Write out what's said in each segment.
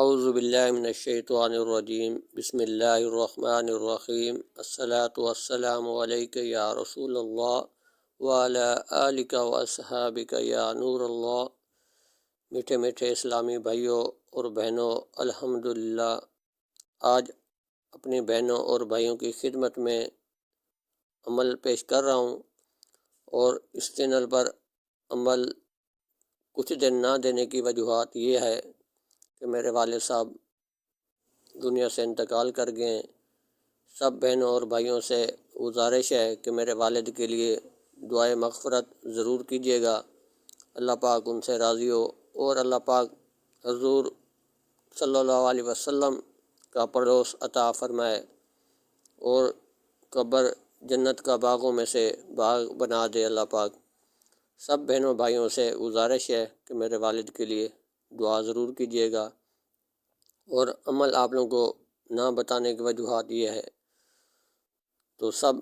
اعوذ باللہ من الشیطان الرجیم بسم اللہ الرحمن الرحیم الصلاۃ والسلام علیک یا رسول اللہ وعلی آلک واصحابک یا نور اللہ۔ میٹھے میٹھے اسلامی بھائیوں اور بہنوں، الحمدللہ آج اپنی بہنوں اور بھائیوں کی خدمت میں عمل پیش کر رہا ہوں، اور اس چینل پر عمل کچھ دن نہ دینے کی وجوہات یہ ہے کہ میرے والد صاحب دنیا سے انتقال کر گئے ہیں۔ سب بہنوں اور بھائیوں سے گزارش ہے کہ میرے والد کے لیے دعائے مغفرت ضرور کیجیے گا، اللہ پاک ان سے راضی ہو، اور اللہ پاک حضور صلی اللہ علیہ وسلم کا پڑوس عطا فرمائے اور قبر جنت کا باغوں میں سے باغ بنا دے اللہ پاک۔ سب بہنوں بھائیوں سے گزارش ہے کہ میرے والد کے لیے دعا ضرور کیجیے گا، اور عمل آپ لوگوں کو نہ بتانے کی وجوہات یہ ہے۔ تو سب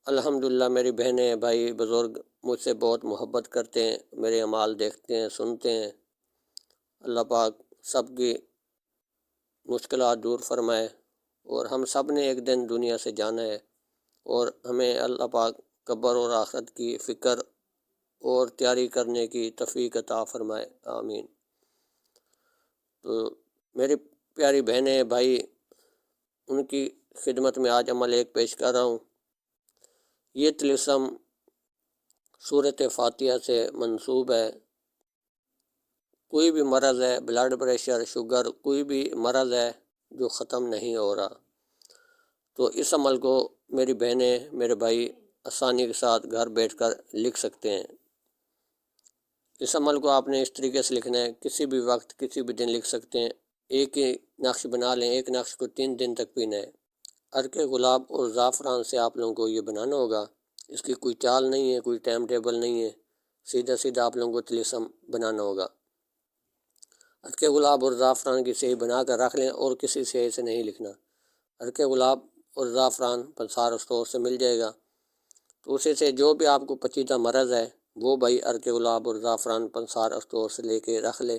الحمدللہ میری بہنیں بھائی بزرگ مجھ سے بہت محبت کرتے ہیں، میرے اعمال دیکھتے ہیں، سنتے ہیں۔ اللہ پاک سب کی مشکلات دور فرمائے، اور ہم سب نے ایک دن دنیا سے جانا ہے، اور ہمیں اللہ پاک قبر اور آخرت کی فکر اور تیاری کرنے کی توفیق عطا فرمائے، آمین۔ تو میری پیاری بہنیں بھائی، ان کی خدمت میں آج عمل ایک پیش کر رہا ہوں۔ یہ طلسم سورۃ فاتحہ سے منسوب ہے۔ کوئی بھی مرض ہے، بلڈ پریشر، شوگر، کوئی بھی مرض ہے جو ختم نہیں ہو رہا، تو اس عمل کو میری بہنیں میرے بھائی آسانی کے ساتھ گھر بیٹھ کر لکھ سکتے ہیں۔ اس عمل کو آپ نے اس طریقے سے لکھنا ہے، کسی بھی وقت کسی بھی دن لکھ سکتے ہیں۔ ایک ہی نقش بنا لیں، ایک نقش کو 3 دن تک پینا ہے۔ عرق گلاب اور زعفران سے آپ لوگوں کو یہ بنانا ہوگا۔ اس کی کوئی چال نہیں ہے، کوئی ٹائم ٹیبل نہیں ہے، سیدھا سیدھا آپ لوگوں کو طلسم بنانا ہوگا۔ عرق گلاب اور زعفران کی صحیح بنا کر رکھ لیں، اور کسی صحیح سے نہیں لکھنا۔ عرق گلاب اور زعفران پنسار اسٹور سے مل جائے گا، تو اسی سے جو بھی آپ کو پیچیدہ مرض ہے وہ بھائی عرق گلاب اور زعفران پنسار اسٹور سے لے کے رکھ لے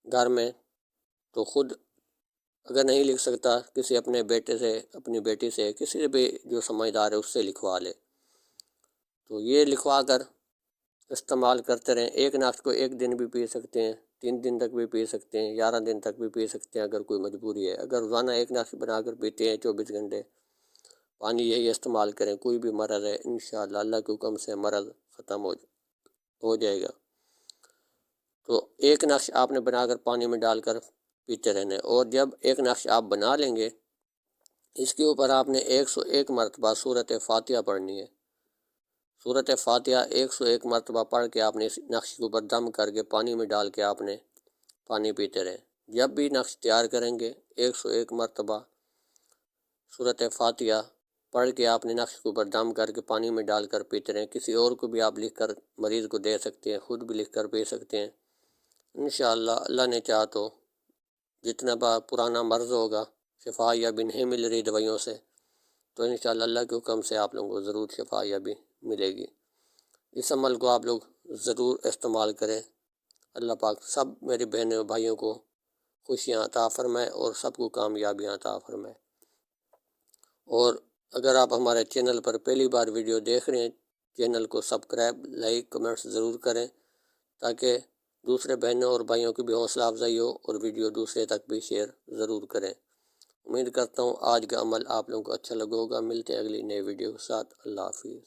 گھر میں۔ تو خود اگر نہیں لکھ سکتا، کسی اپنے بیٹے سے، اپنی بیٹی سے، کسی سے بھی جو سمجھدار ہے اس سے لکھوا لے۔ تو یہ لکھوا کر استعمال کرتے رہیں۔ ایک نقش کو 1 دن بھی پی سکتے ہیں، 3 دن تک بھی پی سکتے ہیں، 11 دن تک بھی پی سکتے ہیں اگر کوئی مجبوری ہے۔ اگر روزانہ 1 نقش بنا کر پیتے ہیں 24 گھنٹے، پانی یہی استعمال کریں، کوئی بھی مرض ہے انشاءاللہ اللہ کے حکم سے مرض ختم ہو جائے گا۔ تو 1 نقش آپ نے بنا کر پانی میں ڈال کر پیتے رہنے، اور جب 1 نقش آپ بنا لیں گے، اس کے اوپر آپ نے 101 مرتبہ سورۃ فاتحہ پڑھنی ہے۔ سورۃ فاتحہ 101 مرتبہ پڑھ کے آپ نے اس نقش کے اوپر دم کر کے پانی میں ڈال کے آپ نے پانی پیتے رہیں۔ جب بھی نقش تیار کریں گے 101 مرتبہ سورۃ فاتحہ پڑھ کے آپ نے نقش کے اوپر دم کر کے پانی میں ڈال کر پیتے رہیں۔ کسی اور کو بھی آپ لکھ کر مریض کو دے سکتے ہیں، خود بھی لکھ کر پی سکتے ہیں انشاءاللہ۔ اللہ نے چاہا تو جتنا پرانا مرض ہوگا، شفا یا بھی نہیں مل رہی دوائیوں سے، تو انشاءاللہ اللہ کے حکم سے آپ لوگوں کو ضرور شفا یا بھی ملے گی۔ اس عمل کو آپ لوگ ضرور استعمال کریں۔ اللہ پاک سب میری بہنوں اور بھائیوں کو خوشیاں عطا فرمائے، اور سب کو کامیابیاں عطا فرمائے۔ اور اگر آپ ہمارے چینل پر پہلی بار ویڈیو دیکھ رہے ہیں، چینل کو سبسکرائب، لائک، کمنٹس ضرور کریں، تاکہ دوسرے بہنوں اور بھائیوں کی بھی حوصلہ افزائی ہو، اور ویڈیو دوسرے تک بھی شیئر ضرور کریں۔ امید کرتا ہوں آج کا عمل آپ لوگوں کو اچھا لگا ہوگا۔ ملتے ہیں اگلی نئے ویڈیو کے ساتھ۔ اللہ حافظ۔